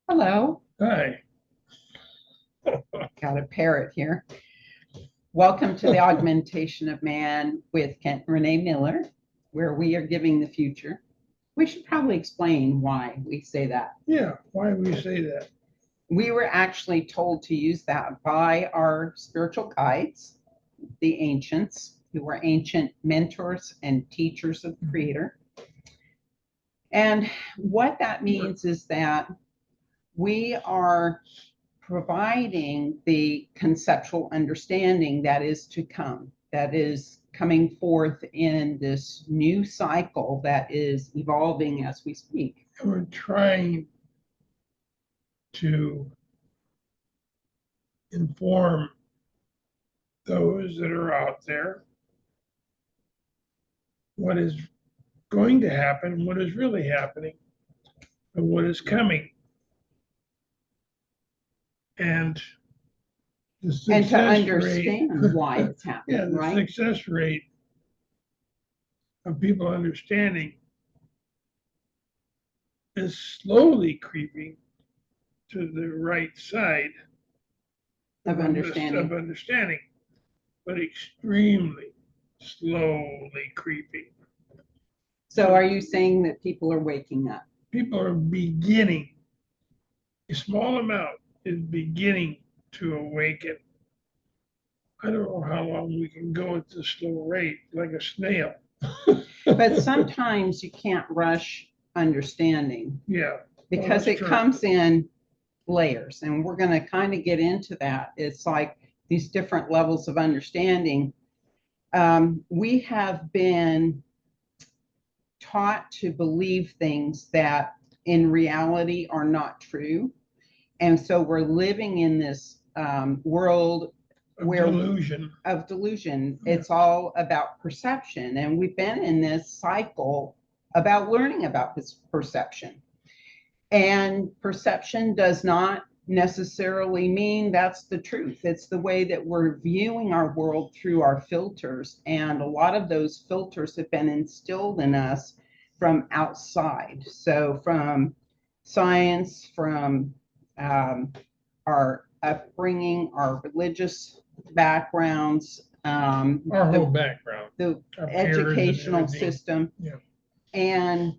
Hello, Hi. got a parrot here. Welcome to the Augmentation of Man with Kent and Renee Miller, where we are giving the future. We should probably explain why we say that. Yeah, why do we say that? We were actually told to use that by our spiritual guides, the ancients, who were ancient mentors and teachers of the Creator. And what that means is that we are providing the conceptual understanding that is to come, that is coming forth in this new cycle that is evolving as we speak. And we're trying to inform those that are out there what is going to happen, what is really happening, and what is coming. And the And to success rate, understand why it's yeah, happening, the right? success rate of people understanding is slowly creeping to the right side Of understanding. understanding, but extremely slowly creeping. So are you saying that people are waking up? People are beginning, a small amount is beginning to awaken. I don't know how long we can go at this slow rate, like a snail. But sometimes you can't rush understanding Yeah, because that's it true. comes in layers, and we're going to kind of get into that. It's like these different levels of understanding. We have been taught to believe things that in reality are not true. And so we're living in this world where delusion. of delusion. Yeah. It's all about perception. And we've been in this cycle about learning about this perception. And perception does not necessarily mean that's the truth. It's the way that we're viewing our world through our filters. And a lot of those filters have been instilled in us from outside. So from science, from our upbringing, our religious backgrounds, Our whole background, the our peers and educational everything. system. Yeah. And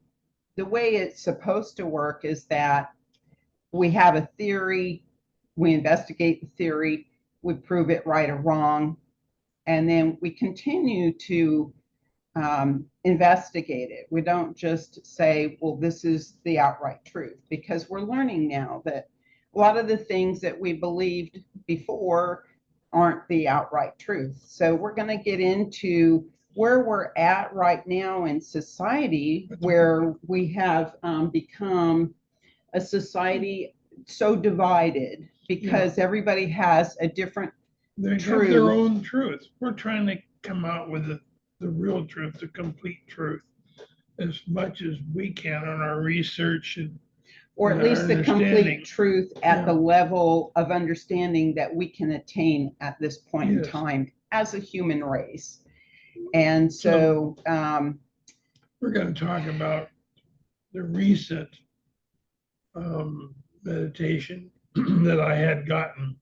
the way it's supposed to work is that we have a theory, we investigate the theory, we prove it right or wrong, and then we continue to investigate it. We don't just say, well, this is the outright truth, because we're learning now that a lot of the things that we believed before aren't the outright truth. So we're going to get into where we're at right now in society, where we have become a society so divided because everybody has a different They have truth. their own truth. We're trying to come out with the real truth, the complete truth, as much as we can on our research and or at and our least the understanding. complete truth at the Yeah. level of understanding that we can attain at this point in Yes. time as a human race. And so We're going to talk about the recent meditation that I had gotten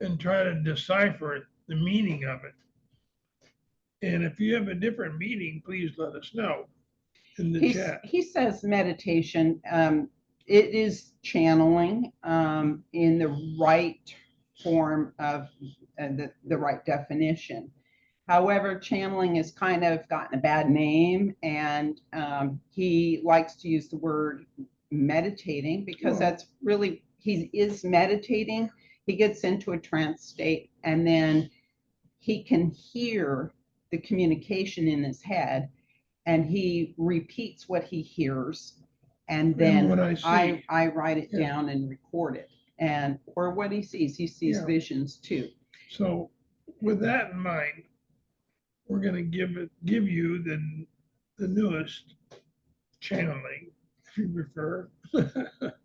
and try to decipher it, the meaning of it. And if you have a different meaning, please let us know in the chat. he says meditation, it is channeling in the right form of the right definition. However, channeling has kind of gotten a bad name, and he likes to use the word meditating because that's really, he is meditating. He gets into a trance state, and then he can hear the communication in his head, and he repeats what he hears, and then what I write it down and record it, and or what he sees visions too. So with that in mind, we're going to give you the newest channeling, if you prefer.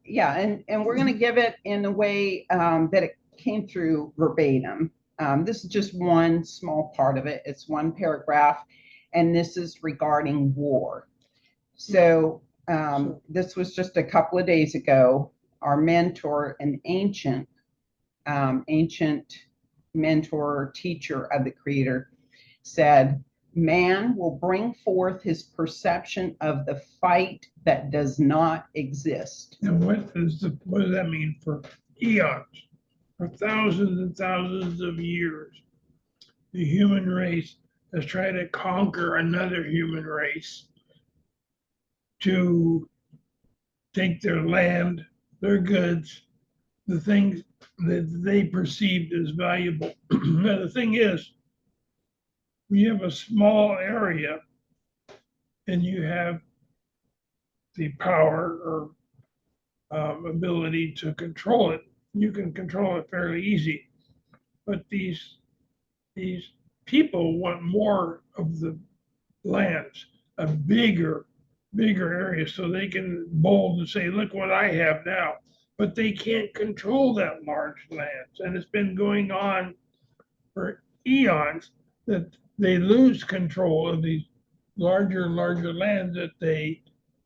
Yeah, and we're going to give it in a way that it came through verbatim. This is just one small part of it. It's one paragraph, and this is regarding war. So this was just a couple of days ago. our mentor, an ancient mentor, teacher of the Creator, said, man will bring forth his perception of the fight that does not exist. And what does that mean for eons? For thousands and thousands of years, the human race has tried to conquer another human race to take their land, their goods, the things that they perceived as valuable. Now, the thing is, when you have a small area and you have the power or ability to control it, you can control it fairly easy. But these people want more of the lands, a bigger area, so they can bold and say, look what I have now. But they can't control that large lands. And it's been going on for eons that they lose control of these larger and larger lands that they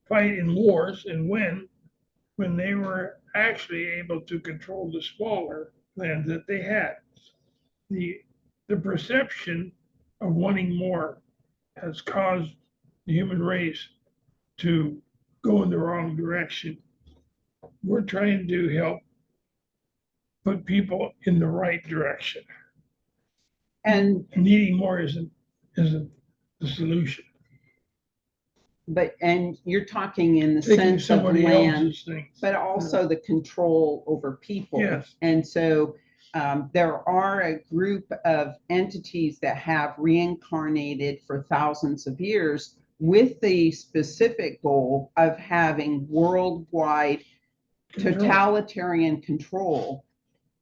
fight in wars and win, when they were actually able to control the smaller lands that they had. The perception of wanting more has caused the human race to go in the wrong direction. We're trying to help put people in the right direction. And needing more isn't the solution. and you're talking in the Taking sense of somebody land, else's things. but also the control over people. Yes. And so there are a group of entities that have reincarnated for thousands of years with the specific goal of having worldwide totalitarian control.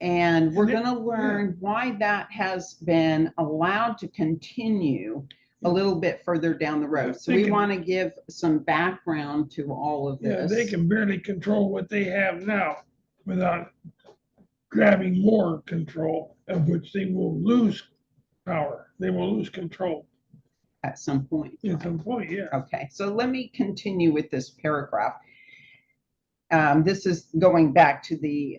And we're going to learn why that has been allowed to continue a little bit further down the road. So we want to give some background to all of this. Yeah, they can barely control what they have now without grabbing more control, of which they will lose power. They will lose control. At some point. At some point, yeah. Okay, so let me continue with this paragraph. This is going back to the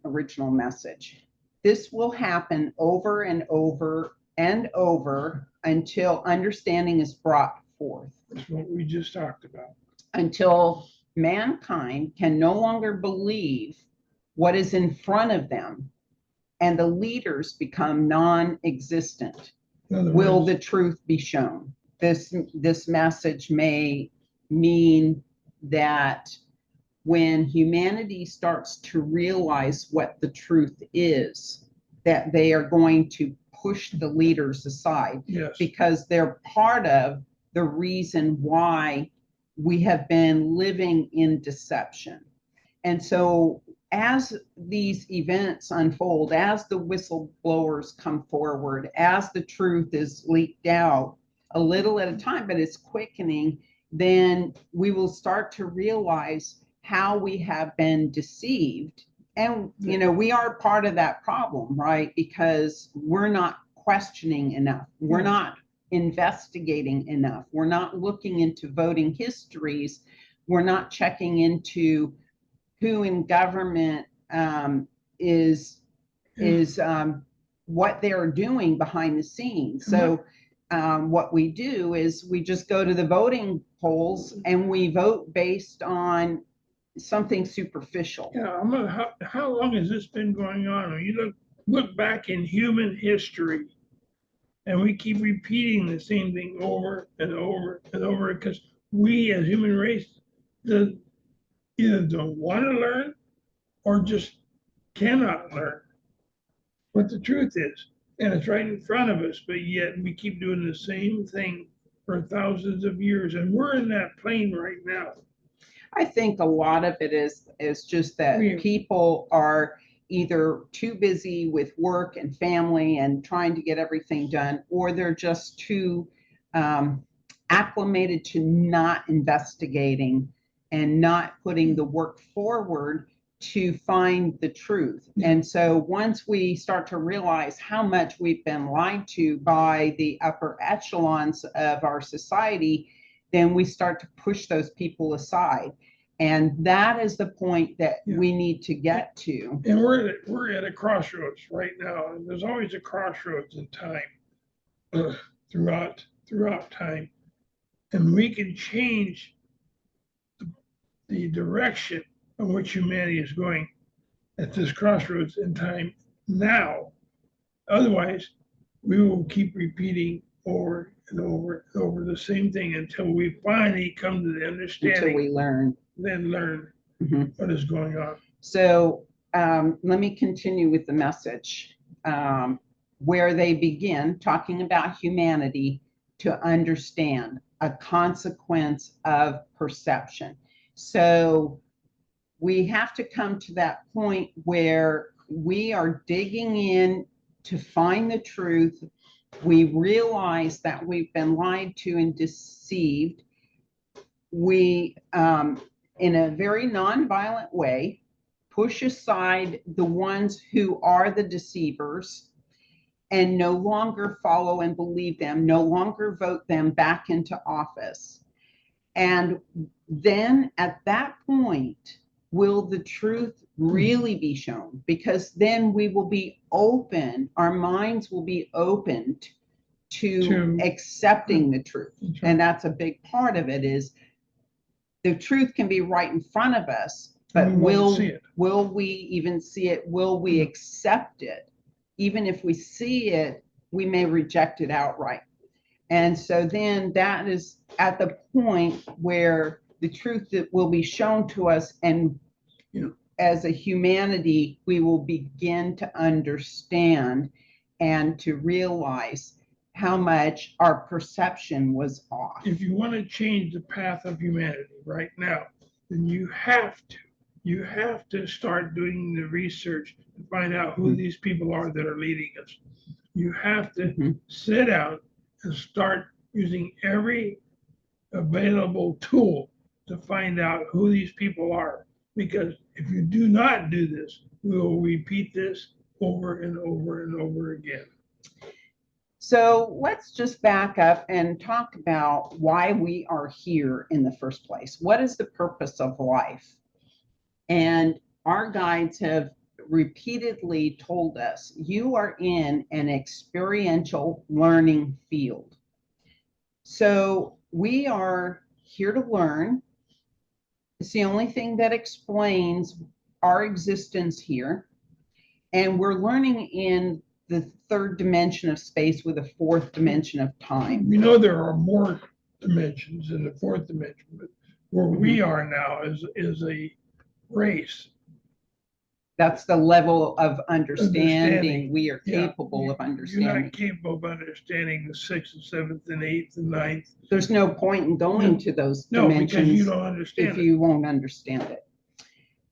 original message. This will happen over and over and over until understanding is brought forth. That's what we just talked about. Until mankind can no longer believe what is in front of them and the leaders become non-existent. Will the truth be shown? This message may mean that when humanity starts to realize what the truth is, that they are going to push the leaders aside. Yes. Because they're part of the reason why we have been living in deception. And so as these events unfold, as the whistleblowers come forward, as the truth is leaked out a little at a time, but it's quickening, then we will start to realize how we have been deceived. And, you know, we are part of that problem, right? Because we're not questioning enough. We're not investigating enough. We're not looking into voting histories. We're not checking into who in government is what they're doing behind the scenes. So what we do is we just go to the voting polls and we vote based on something superficial. Yeah, how long has this been going on? When you look back in human history, and we keep repeating the same thing over and over and over, because we as human race either don't want to learn or just cannot learn what the truth is. And it's right in front of us, but yet we keep doing the same thing for thousands of years. And we're in that plane right now. I think a lot of it is just that people are either too busy with work and family and trying to get everything done, or they're just too acclimated to not investigating and not putting the work forward to find the truth. And so once we start to realize how much we've been lied to by the upper echelons of our society, then we start to push those people aside. And that is the point that Yeah. we need to get to. And we're at a crossroads right now, and there's always a crossroads in time throughout time, and we can change the direction in which humanity is going at this crossroads in time now. Otherwise, we will keep repeating over and over and over the same thing until we finally come to the Until understanding, we learn. then learn Mhm. what is going on. So let me continue with the message, where they begin talking about humanity to understand a consequence of perception. So we have to come to that point where we are digging in to find the truth. We realize that we've been lied to and deceived. We, in a very nonviolent way, push aside the ones who are the deceivers and no longer follow and believe them, no longer vote them back into office. And then at that point, will the truth really be shown? Because then we will be open, our minds will be opened to accepting the truth. And that's a big part of it, is the truth can be right in front of us, but will we even see it? Will we accept it? Even if we see it, we may reject it outright. And so then that is at the point where the truth that will be shown to us, and as a humanity, we will begin to understand and to realize how much our perception was off. If you want to change the path of humanity right now, then you have to start doing the research and find out who these people are that are leading us. You have to sit down and start using every available tool to find out who these people are. Because if you do not do this, we will repeat this over and over and over again. So let's just back up and talk about why we are here in the first place. What is the purpose of life? And our guides have repeatedly told us, you are in an experiential learning field. So we are here to learn. It's the only thing that explains our existence here. And we're learning in the third dimension of space with a fourth dimension of time. We know there are more dimensions in the fourth dimension, but where we are now is a race. That's the level of understanding we are capable of understanding. You're not capable of understanding the sixth and seventh and eighth and ninth. There's no point in going to those dimensions because you don't understand if you won't understand it.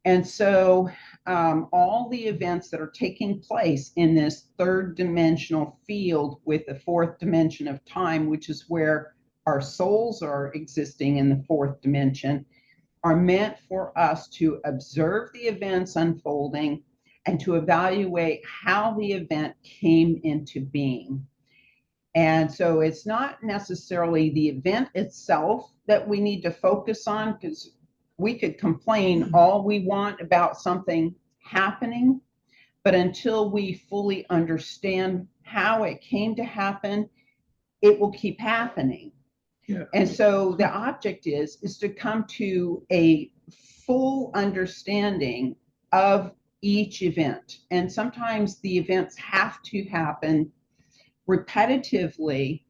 And so all the events that are taking place in this third dimensional field with the fourth dimension of time, which is where our souls are existing in the fourth dimension, are meant for us to observe the events unfolding and to evaluate how the event came into being. And so it's not necessarily the event itself that we need to focus on, because we could complain all we want about something happening, but until we fully understand how it came to happen, it will keep happening. Yeah. And so the object is to come to a full understanding of each event. And sometimes the events have to happen repetitively,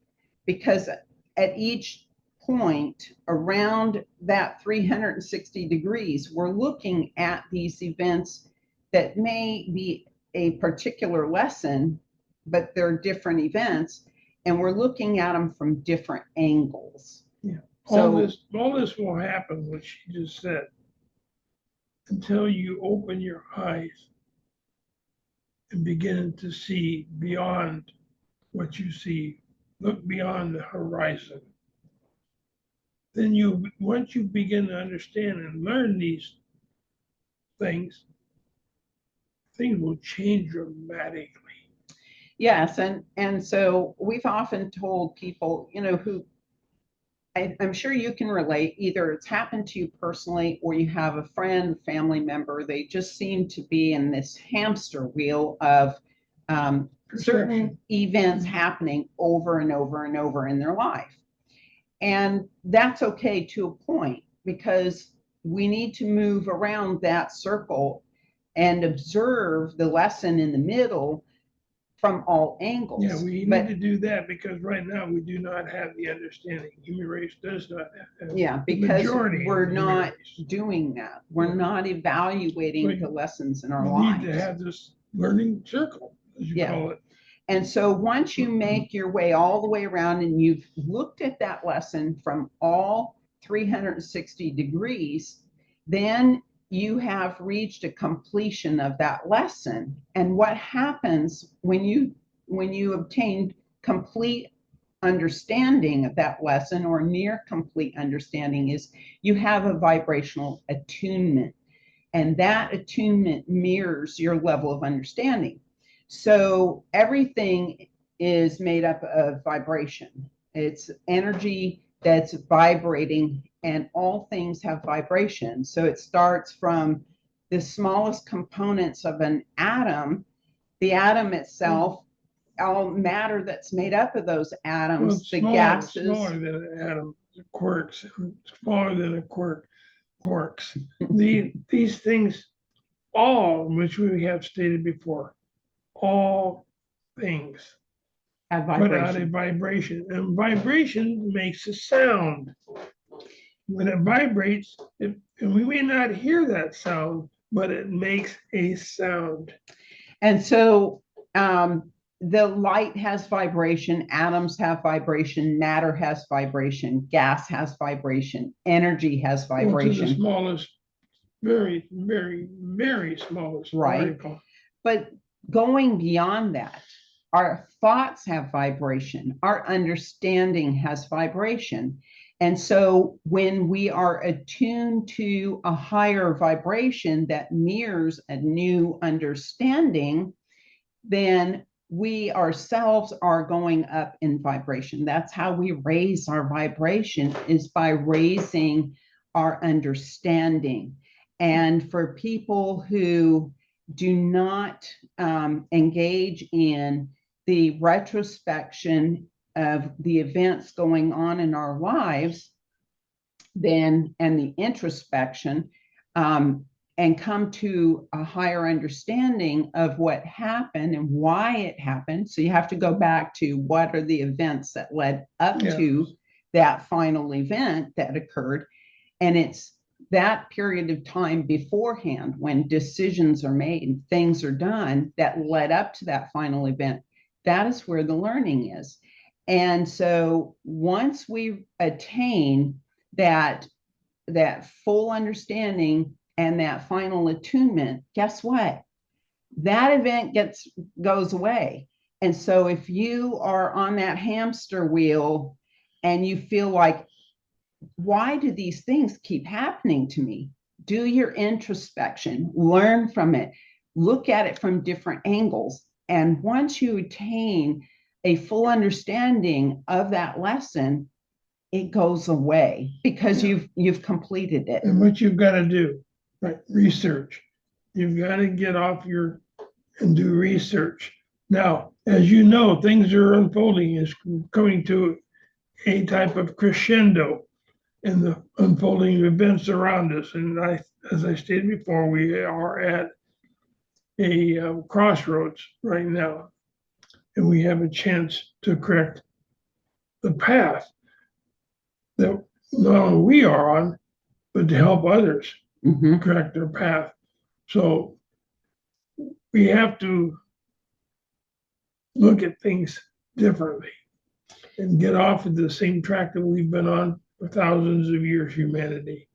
because at each point around that 360 degrees, we're looking at these events that may be a particular lesson, but they're different events, and we're looking at them from different angles. Yeah. So all this will happen, what she just said, until you open your eyes and begin to see beyond what you see, look beyond the horizon. Then once you begin to understand and learn these things will change dramatically. Yes, and so we've often told people, who I'm sure you can relate. Either it's happened to you personally or you have a friend, family member. They just seem to be in this hamster wheel of certain Perception. events happening over and over and over in their life. And that's okay to a point because we need to move around that circle and observe the lesson in the middle from all angles. Yeah, we But need to do that because right now we do not have the understanding. Human race does not have. yeah, the because majority of we're the human not race. doing that. We're Yeah. not evaluating But the lessons in our We lives. need to have this learning circle, as you Yeah. call it. And so once you make your way all the way around and you've looked at that lesson from all 360 degrees, then you have reached a completion of that lesson. And what happens when you obtain complete understanding of that lesson or near complete understanding is you have a vibrational attunement. And that attunement mirrors your level of understanding. So everything is made up of vibration. It's energy that's vibrating, and all things have vibration. So it starts from the smallest components of an atom, the atom itself, all matter that's made up of those Well, atoms, it's the smaller, gases. smaller than an atom, quarks, smaller than a quarks. These things, all which we have stated before, all things Have put out a vibration. vibration, and vibration makes a sound. When it vibrates, and we may not hear that sound, but it makes a sound. And so the light has vibration, atoms have vibration, matter has vibration, gas has vibration, energy has Well, to the vibration. smallest, very, very, very smallest Right. particle. But going beyond that, our thoughts have vibration, our understanding has vibration. And so when we are attuned to a higher vibration that mirrors a new understanding, then we ourselves are going up in vibration. That's how we raise our vibration, is by raising our understanding. And for people who do not engage in the retrospection of the events going on in our lives, then, and the introspection, and come to a higher understanding of what happened and why it happened. So you have to go back to what are the events that led up to that final event that occurred. And it's that period of time beforehand when decisions are made and things are done that led up to that final event. That is where the learning is. And so once we attain that full understanding and that final attunement, guess what? That event goes away. And so if you are on that hamster wheel and you feel like, why do these things keep happening to me? Do your introspection, learn from it, look at it from different angles. And once you attain a full understanding of that lesson, it goes away because you've completed it. And what you've got to do, right? Research. You've got to get off and do research. Now, as you know, things are unfolding, is coming to a type of crescendo in the unfolding events around us. And as I stated before, we are at a crossroads right now, and we have a chance to correct the path that not only we are on, but to help others correct their path. So we have to look at things differently and get off of the same track that we've been on for thousands of years, humanity.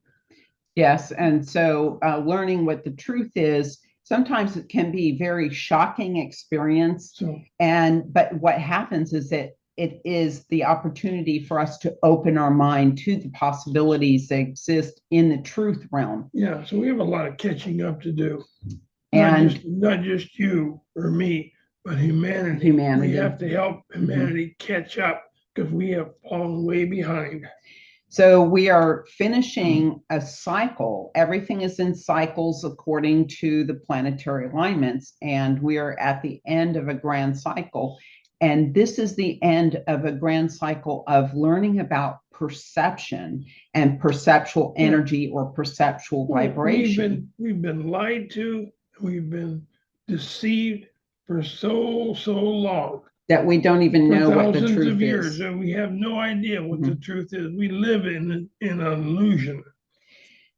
Yes, and so learning what the truth is, sometimes it can be a very shocking experience. But what happens is that it is the opportunity for us to open our mind to the possibilities that exist in the truth realm. Yeah, so we have a lot of catching up to do. And not just you or me, but humanity. We have to help humanity catch up because we have fallen way behind. So we are finishing a cycle. Everything is in cycles according to the planetary alignments, and we are at the end of a grand cycle. And this is the end of a grand cycle of learning about perception and perceptual energy or perceptual vibration. We've been lied to, we've been deceived for so long. That we don't even know what the Thousands truth of years, is. and we have no idea what the Mhm. truth is. We live in an illusion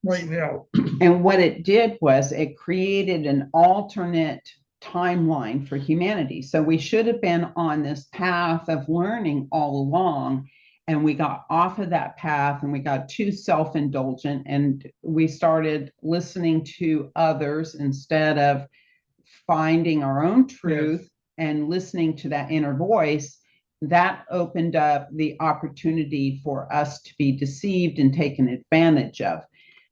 right now. And what it did was it created an alternate timeline for humanity. So we should have been on this path of learning all along, and we got off of that path and we got too self-indulgent, and we started listening to others instead of finding our own truth and listening to that inner voice. That opened up the opportunity for us to be deceived and taken advantage of.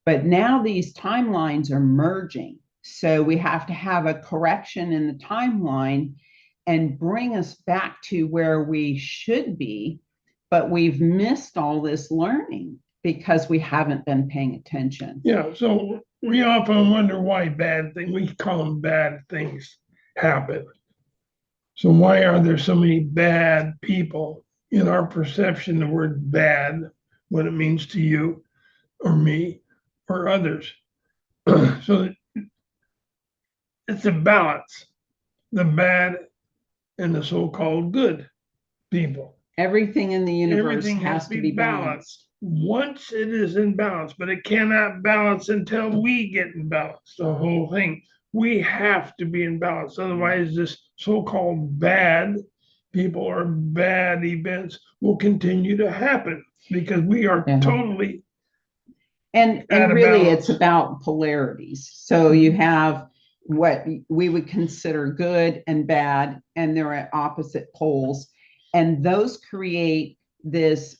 But now these timelines are merging. So we have to have a correction in the timeline and bring us back to where we should be. But we've missed all this learning because we haven't been paying attention. Yeah, so we often wonder why bad things, we call them bad things, happen. So why are there so many bad people? In our perception, the word bad, what it means to you or me or others. So it's a balance, the bad and the so-called good people. Everything in the universe Everything has to be balanced. Once it is in balance, but it cannot balance until we get in balance. The whole thing. We have to be in balance. Otherwise, this so-called bad people or bad events will continue to happen because we are totally and really balance. It's about polarities. So you have what we would consider good and bad, and they're at opposite poles, and those create this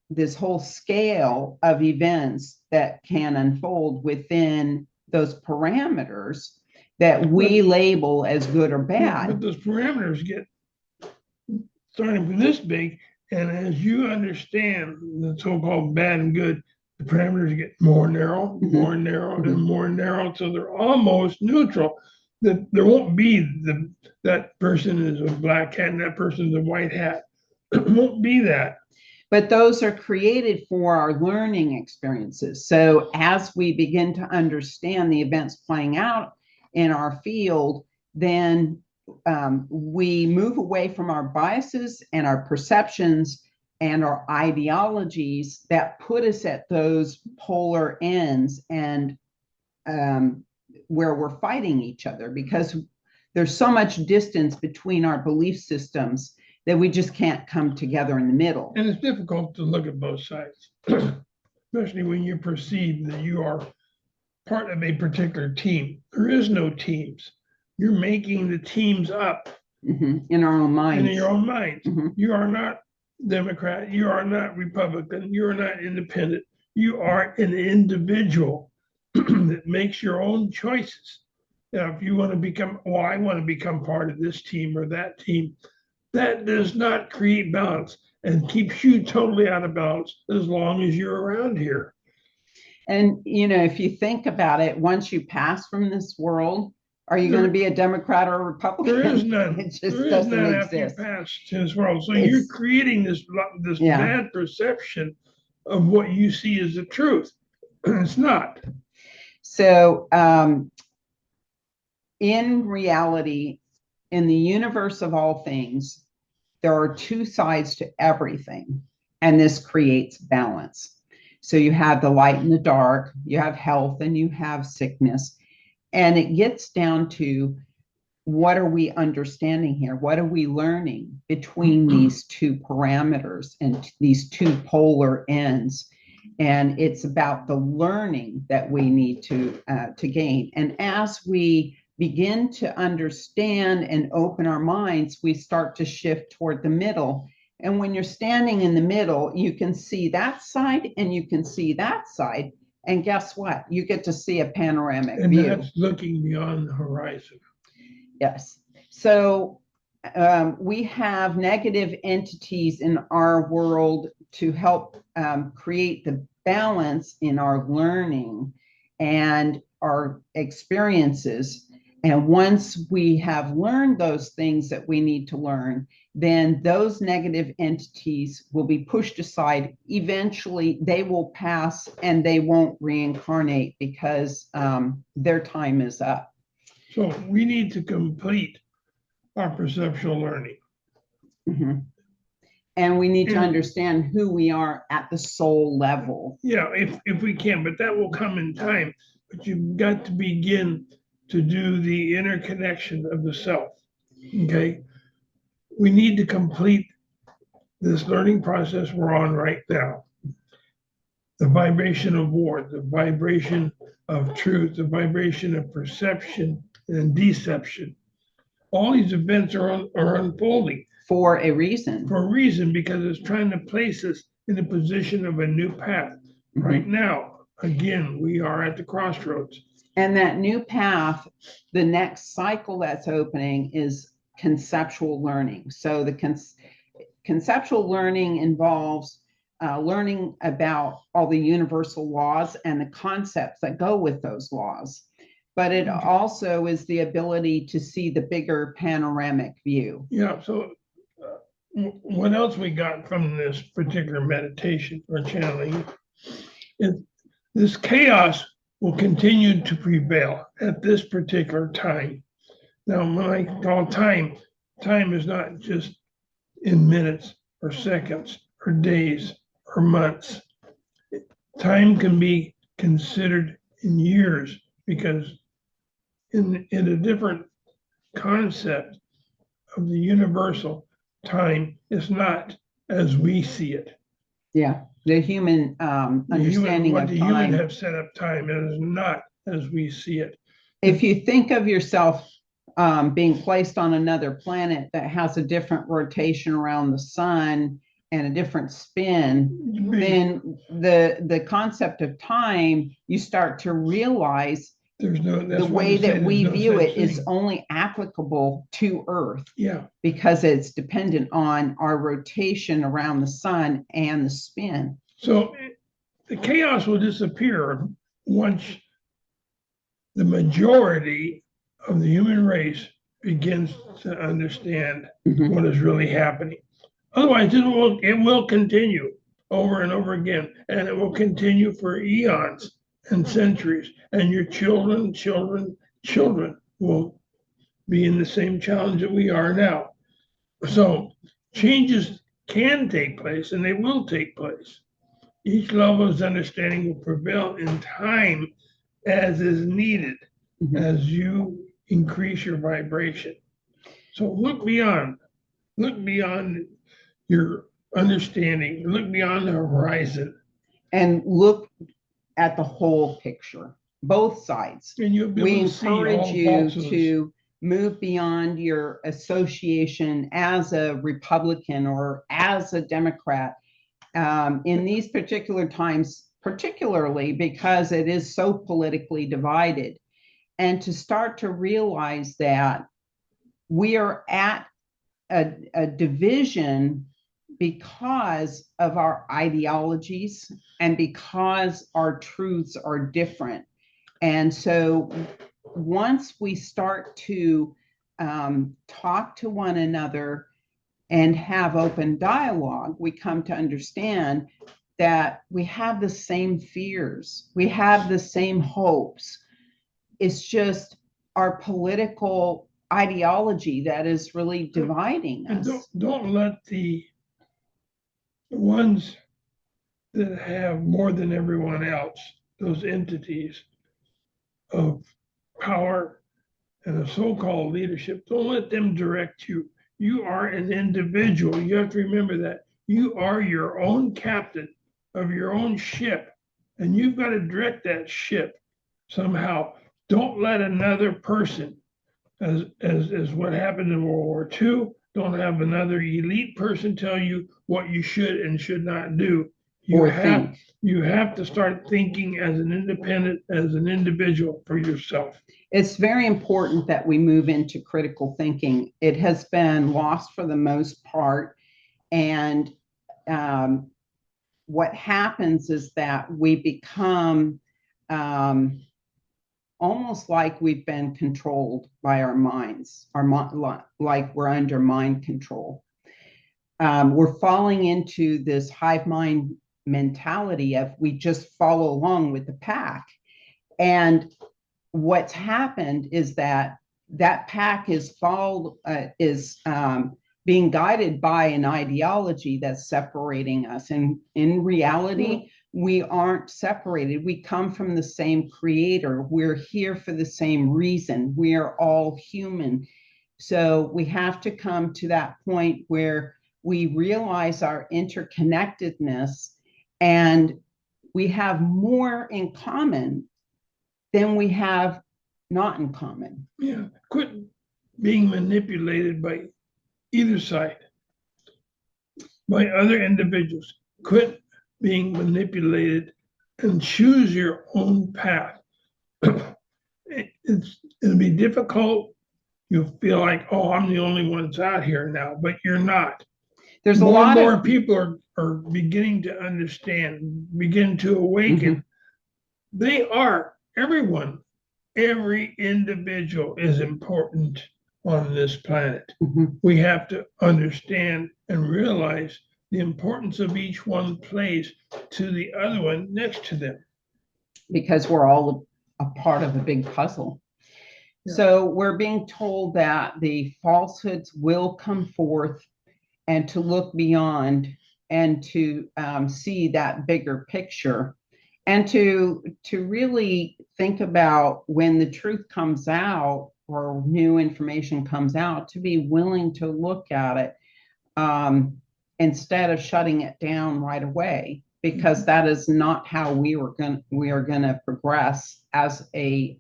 this whole scale of events that can unfold within those parameters that we label as good or bad. But those parameters get starting from this big, and as you understand the so-called bad and good, the parameters get more narrow, more narrow, and more narrow, so they're almost neutral. That there won't be that person is a black hat and that person is a white hat. It won't be that. But those are created for our learning experiences. So as we begin to understand the events playing out in our field, then we move away from our biases and our perceptions and our ideologies that put us at those polar ends and where we're fighting each other, because there's so much distance between our belief systems that we just can't come together in the middle. And it's difficult to look at both sides, especially when you perceive that you are part of a particular team. There is no teams. You're making the teams up in our own minds. In your own mind. You are not Democrat. You are not Republican. You are not independent. You are an individual that makes your own choices. Now, if you want to become, well, I want to become part of this team or that team, that does not create balance and keeps you totally out of balance as long as you're around here. And, you know, if you think about it, once you pass from this world, are you going to be a Democrat or a Republican? There is none. It just doesn't exist. After you pass to this world. So you're creating this bad perception of what you see as the truth. It's not. So in reality, in the universe of all things, there are two sides to everything, and this creates balance. So you have the light and the dark, you have health and you have sickness, and it gets down to what are we understanding here? What are we learning between these two parameters and these two polar ends? And it's about the learning that we need to gain. And as we begin to understand and open our minds, we start to shift toward the middle. And when you're standing in the middle, you can see that side and you can see that side. And guess what? You get to see a panoramic view. And that's looking beyond the horizon. Yes. So we have negative entities in our world to help create the balance in our learning and our experiences. And once we have learned those things that we need to learn, then those negative entities will be pushed aside. Eventually, they will pass and they won't reincarnate because their time is up. So we need to complete our perceptual learning. Mm-hmm. And we need to understand who we are at the soul level. Yeah, if we can, but that will come in time. But you've got to begin to do the interconnection of the self. Okay? We need to complete this learning process we're on right now. The vibration of war, the vibration of truth, the vibration of perception and deception. All these events are unfolding. For a reason. For a reason, because it's trying to place us in a position of a new path. Mm-hmm. Right now, again, we are at the crossroads. And that new path, the next cycle that's opening is conceptual learning. So the conceptual learning involves learning about all the universal laws and the concepts that go with those laws. But it also is the ability to see the bigger panoramic view. Yeah, so what else we got from this particular meditation or channeling is this chaos will continue to prevail at this particular time. Now, when I call time, time is not just in minutes or seconds or days or months. Time can be considered in years because in a different concept of the universal, time is not as we see it. Yeah, the human understanding what of the time. human have set up time is not as we see it. If you think of yourself being placed on another planet that has a different rotation around the sun and a different spin, then the concept of time, you start to realize the way that we view it is only applicable to Earth. Yeah. Because it's dependent on our rotation around the sun and the spin. So the chaos will disappear once the majority of the human race begins to understand what is really happening. Otherwise, it will continue over and over again, and it will continue for eons and centuries, and your children will be in the same challenge that we are now. So changes can take place, and they will take place. Each level of understanding will prevail in time as is needed, as you increase your vibration. So look beyond your understanding, look beyond the horizon. And look at the whole picture, both sides. And you'll be we able to encourage see you all to move beyond your association as a Republican or as a Democrat in these particular times, particularly because it is so politically divided. And to start to realize that we are at a division because of our ideologies and because our truths are different. And so once we start to talk to one another and have open dialogue, we come to understand that we have the same fears, we have the same hopes. It's just our political ideology that is really dividing us. And don't let the ones that have more than everyone else, those entities of power and a so-called leadership, don't let them direct you. You are an individual. You have to remember that. You are your own captain of your own ship, and you've got to direct that ship somehow. Don't let another person, as what happened in World War II, don't have another elite person tell you what you should and should not do. You have to start thinking as an independent, as an individual for yourself. It's very important that we move into critical thinking. It has been lost for the most part. And what happens is that we become almost like we've been controlled by our minds, like we're under mind control. We're falling into this hive mind mentality of we just follow along with the pack. And what's happened is that pack is being guided by an ideology that's separating us. And in reality, we aren't separated. We come from the same creator. We're here for the same reason. We are all human. So we have to come to that point where we realize our interconnectedness, and we have more in common than we have not in common. Yeah, quit being manipulated by either side, by other individuals. Quit being manipulated and choose your own path. It'll be difficult. You'll feel like, oh, I'm the only one that's out here now, but you're not. There's more a lot and more of people are beginning to understand, begin to awaken. Mhm. They are, everyone, every individual is important on this planet. Mhm. We have to understand and realize the importance of each one plays to the other one next to them. Because we're all a part of a big puzzle. Yeah. So we're being told that the falsehoods will come forth, and to look beyond, and to see that bigger picture, and to really think about when the truth comes out or new information comes out, to be willing to look at it instead of shutting it down right away, because that is not how we are going to progress as a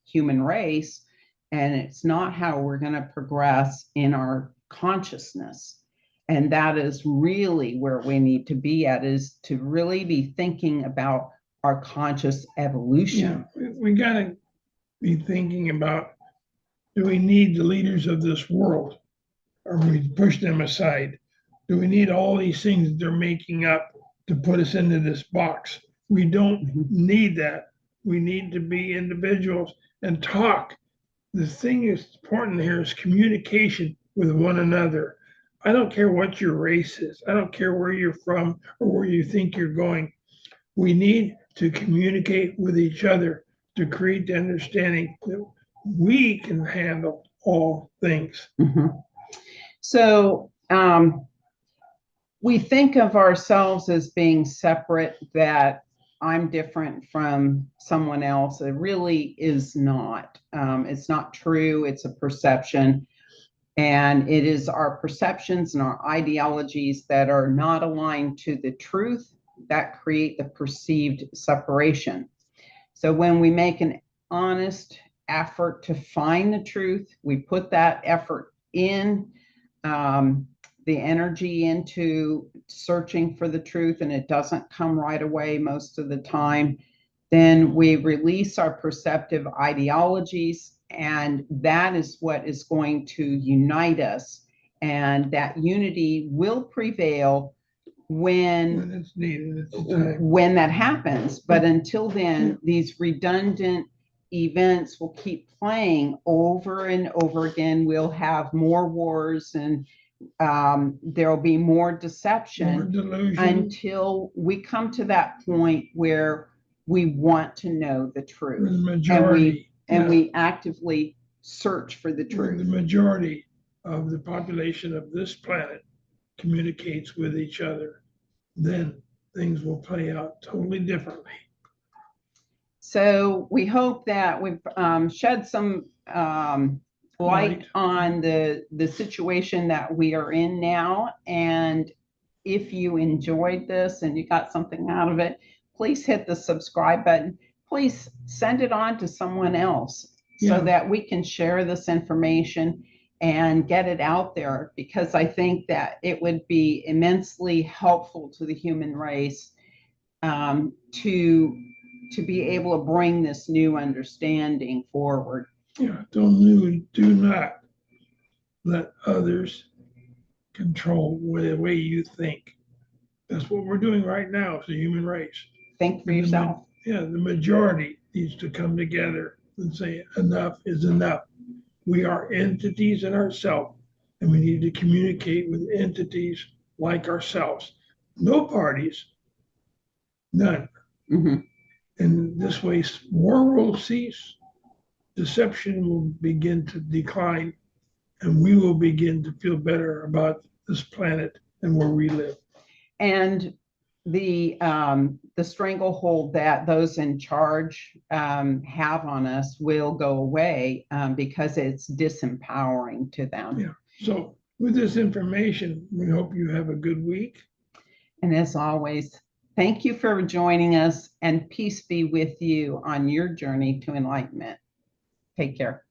human race, and it's not how we're going to progress in our consciousness. And that is really where we need to be at, is to really be thinking about our conscious evolution. Yeah, we got to be thinking about, do we need the leaders of this world, or we push them aside? Do we need all these things that they're making up to put us into this box? We don't need that. We need to be individuals and talk. The thing that's important here is communication with one another. I don't care what your race is. I don't care where you're from or where you think you're going. We need to communicate with each other to create the understanding that we can handle all things. So we think of ourselves as being separate, that I'm different from someone else. It really is not. It's not true. It's a perception. And it is our perceptions and our ideologies that are not aligned to the truth that create the perceived separation. So when we make an honest effort to find the truth, we put that effort in, the energy into searching for the truth, and it doesn't come right away most of the time, then we release our perceptive ideologies, and that is what is going to unite us. And that unity will prevail when it's needed at the time. When that happens. But until then, these redundant events will keep playing over and over again. We'll have more wars, and there'll be more deception, more delusion, until we come to that point where we want to know the truth. The majority, and we actively search for the truth. The majority of the population of this planet communicates with each other, then things will play out totally differently. So we hope that we've shed some light on the situation that we are in now. And if you enjoyed this and you got something out of it, please hit the subscribe button. Please send it on to someone else so that we can share this information and get it out there, because I think that it would be immensely helpful to the human race to be able to bring this new understanding forward. Yeah, do not let others control the way you think. That's what we're doing right now as a human race. Think for And yourself. the majority needs to come together and say enough is enough. We are entities in ourselves, and we need to communicate with entities like ourselves. No parties, none. Mhm. And this way, war will cease, deception will begin to decline, and we will begin to feel better about this planet and where we live. And the stranglehold that those in charge have on us will go away because it's disempowering to them. Yeah. So with this information, we hope you have a good week. And as always, thank you for joining us, and peace be with you on your journey to enlightenment. Take care.